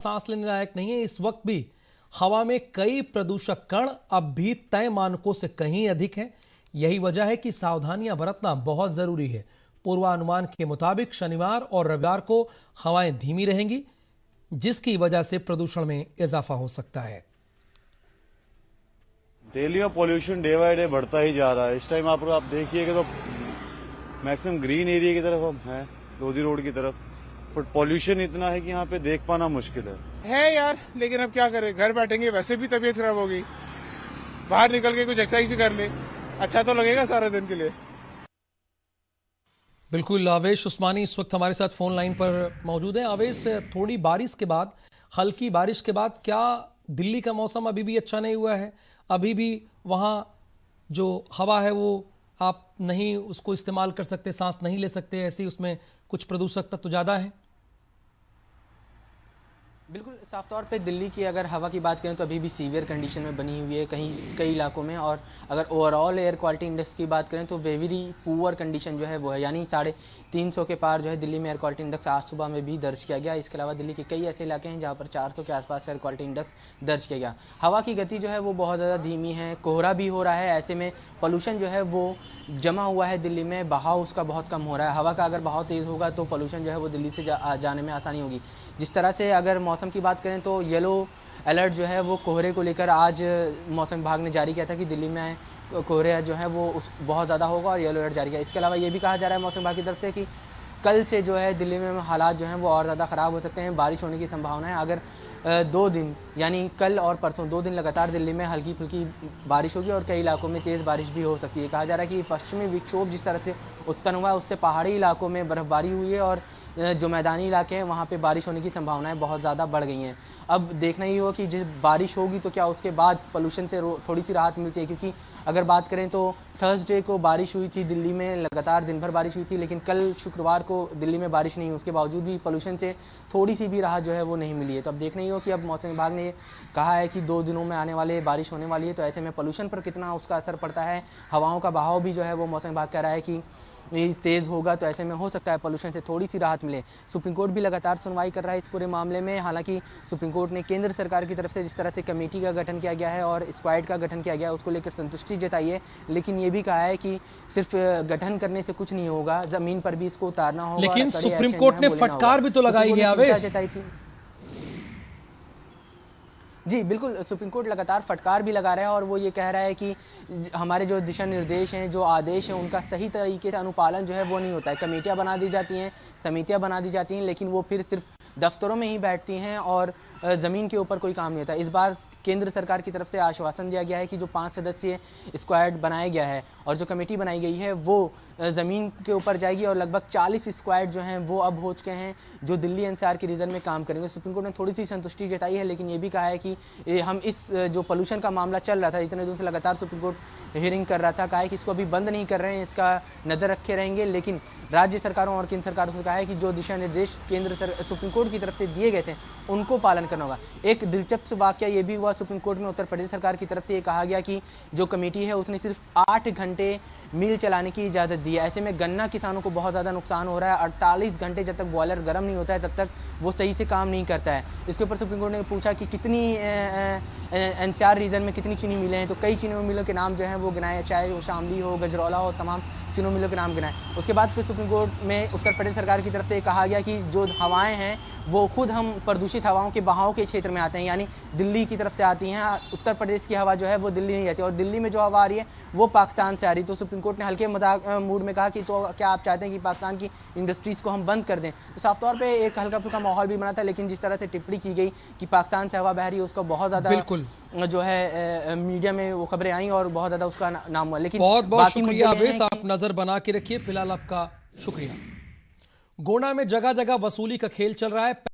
सांस लेने लायक नहीं है। इस वक्त भी हवा में कई प्रदूषक कण अब भी तय मानकों से कहीं अधिक हैं। यही वजह है कि सावधानियां बरतना बहुत जरूरी है। पूर्वानुमान के मुताबिक शनिवार और रविवार को हवाएं धीमी रहेंगी, जिसकी वजह से प्रदूषण में इजाफा हो सकता है। दिल्ली में पॉल्यूशन डे बाय डे बढ़ता ही जा रहा है। इस टाइम आप देखिएगा तो मैक्सिमम ग्रीन एरिया की तरफ हम हैं, लोधी रोड की तरफ, बट पॉल्यूशन इतना है कि यहाँ पे देख पाना मुश्किल है यार। लेकिन अब क्या करें, घर बैठेंगे वैसे भी तबीयत खराब होगी, बाहर निकल के कुछ एक्सरसाइज कर ले, अच्छा तो लगेगा सारे दिन के लिए। बिल्कुल, आवेश उस्मानी इस वक्त हमारे साथ फोन लाइन पर मौजूद है। आवेश, थोड़ी बारिश के बाद, हल्की बारिश के बाद क्या दिल्ली का मौसम अभी भी अच्छा नहीं हुआ है? अभी भी वहाँ जो हवा है वो आप नहीं उसको इस्तेमाल कर सकते, सांस नहीं ले सकते, ऐसी उसमें कुछ प्रदूषक तत्व ज़्यादा है? बिल्कुल, साफ तौर पे दिल्ली की अगर हवा की बात करें तो अभी भी सीवियर कंडीशन में बनी हुई है कई इलाकों में। और अगर ओवरऑल एयर क्वालिटी इंडेक्स की बात करें तो वेरी पुअर कंडीशन जो है वो है, यानी 350 के पार जो है दिल्ली में एयर क्वालिटी इंडेक्स आज सुबह में भी दर्ज किया गया। इसके अलावा दिल्ली के कई ऐसे इलाके हैं जहाँ पर 400 के आसपास एयर क्वालिटी इंडेक्स दर्ज किया गया। हवा की गति जो है वो बहुत ज़्यादा धीमी है, कोहरा भी हो रहा है, ऐसे में पोल्यूशन जो है वो जमा हुआ है दिल्ली में, बहाव उसका बहुत कम हो रहा है। हवा का अगर बहाव तेज़ होगा तो पोल्यूशन जो है वो दिल्ली से जाने में आसानी होगी। जिस तरह से अगर मौसम की बात करें तो येलो अलर्ट जो है वो कोहरे को लेकर आज मौसम विभाग ने जारी किया था कि दिल्ली में कोहरे जो है वो बहुत ज़्यादा होगा और येलो अलर्ट जारी किया। इसके अलावा ये भी कहा जा रहा है मौसम विभाग की तरफ से कि कल से जो है दिल्ली में हालात जो हैं वो और ज़्यादा ख़राब हो सकते हैं, बारिश होने की संभावना है। अगर 2 दिन यानी कल और परसों 2 दिन लगातार दिल्ली में हल्की फुल्की बारिश होगी और कई इलाकों में तेज़ बारिश भी हो सकती है। कहा जा रहा है कि पश्चिमी विक्षोभ जिस तरह से उत्पन्न हुआ है उससे पहाड़ी इलाकों में बर्फबारी हुई है और जो मैदानी इलाके हैं वहाँ पे बारिश होने की संभावनाएं बहुत ज़्यादा बढ़ गई हैं। अब देखना ही होगा कि जिस बारिश होगी तो क्या उसके बाद पोल्यूशन से थोड़ी सी राहत मिलती है, क्योंकि अगर बात करें तो थर्सडे को बारिश हुई थी दिल्ली में, लगातार दिन भर बारिश हुई थी, लेकिन कल शुक्रवार को दिल्ली में बारिश नहीं हुई। उसके बावजूद भी पोल्यूशन से थोड़ी सी भी राहत जो है वो नहीं मिली है। तो अब देखना ही हो कि अब मौसम विभाग ने कहा है कि 2 दिनों में आने वाले बारिश होने वाली है, तो ऐसे में पोल्यूशन पर कितना उसका असर पड़ता है। हवाओं का बहाव भी जो है वो मौसम विभाग कह रहा है कि तेज़ होगा, तो ऐसे में हो सकता है पोल्यूशन से थोड़ी सी राहत मिले। सुप्रीम कोर्ट भी लगातार सुनवाई कर रहा है इस पूरे मामले में। हालांकि सुप्रीम कोर्ट ने केंद्र सरकार की तरफ से जिस तरह से कमेटी का गठन किया गया है और स्क्वाड का गठन किया गया है उसको लेकर संतुष्टि जताई है, लेकिन ये भी कहा है कि सिर्फ गठन करने से कुछ नहीं होगा, जमीन पर भी इसको उतारना होगा। लेकिन सुप्रीम कोर्ट ने फटकार भी तो लगाई है आवेश। जी बिल्कुल, सुप्रीम कोर्ट लगातार फटकार भी लगा रहा है और वो ये कह रहा है कि हमारे जो दिशा निर्देश हैं, जो आदेश हैं, उनका सही तरीके से अनुपालन जो है वो नहीं होता है। कमेटियां बना दी जाती हैं, समितियां बना दी जाती हैं, लेकिन वो फिर सिर्फ दफ्तरों में ही बैठती हैं और ज़मीन के ऊपर कोई काम नहीं होता। इस बार केंद्र सरकार की तरफ से आश्वासन दिया गया है कि जो 5 सदस्यीय स्क्वाड बनाया गया है और जो कमेटी बनाई गई है वो ज़मीन के ऊपर जाएगी और लगभग 40 स्क्वाड जो हैं वो अब हो चुके हैं जो दिल्ली एनसीआर के रीजन में काम करेंगे। सुप्रीम कोर्ट ने थोड़ी सी संतुष्टि जताई है, लेकिन ये भी कहा है कि हम इस जो पोल्यूशन का मामला चल रहा था, इतने दिन से लगातार सुप्रीम कोर्ट हियरिंग कर रहा था, कहा है कि इसको अभी बंद नहीं कर रहे हैं, इसका नज़र रखे रहेंगे। लेकिन राज्य सरकारों और केंद्र सरकारों से कहा है कि जो दिशा निर्देश सुप्रीम कोर्ट की तरफ से दिए गए थे उनको पालन करना होगा। एक दिलचस्प वाकया ये भी हुआ सुप्रीम कोर्ट में, उत्तर प्रदेश सरकार की तरफ से ये कहा गया कि जो कमेटी है उसने सिर्फ 8 घंटे मिल चलाने की इजाज़त दी है। ऐसे में गन्ना किसानों को बहुत ज़्यादा नुकसान हो रहा है। 48 घंटे जब तक बॉयलर गर्म नहीं होता है तब तक वो सही से काम नहीं करता है। इसके ऊपर सुप्रीम कोर्ट ने पूछा कि कितनी एनसीआर रीजन में कितनी चीनी मिलें हैं, तो कई चीनी मिलों के नाम जो हैं वो गिनाए, चाहे वो शामली हो, गजरौला हो, तमाम चीनी मिलों के नाम गिनाए। उसके बाद फिर सुप्रीम कोर्ट में उत्तर प्रदेश सरकार की तरफ से कहा गया कि जो हवाएं हैं वो खुद हम प्रदूषित हवाओं के बहाव के क्षेत्र में आते हैं, यानी दिल्ली की तरफ से आती हैं। उत्तर प्रदेश की हवा जो है वो दिल्ली नहीं जाती और दिल्ली में जो हवा आ रही है वो पाकिस्तान से आ रही है। तो सुप्रीम कोर्ट ने हल्के मजाक मूड में कहा कि तो क्या आप चाहते हैं कि पाकिस्तान की इंडस्ट्रीज़ को हम बंद कर दें? तो साफ तौर पे एक हल्का फुल्का माहौल भी बना था, लेकिन जिस तरह से टिप्पणी की गई कि पाकिस्तान से हवा बह रही है उसका बहुत ज़्यादा बिल्कुल जो है मीडिया में वो खबरें आई और बहुत ज़्यादा उसका नाम हुआ। लेकिन बहुत बहुत शुक्रिया आवेश, आप नजर बना के रखिए। फिलहाल आपका शुक्रिया। गोंडा में जगह जगह वसूली का खेल चल रहा है।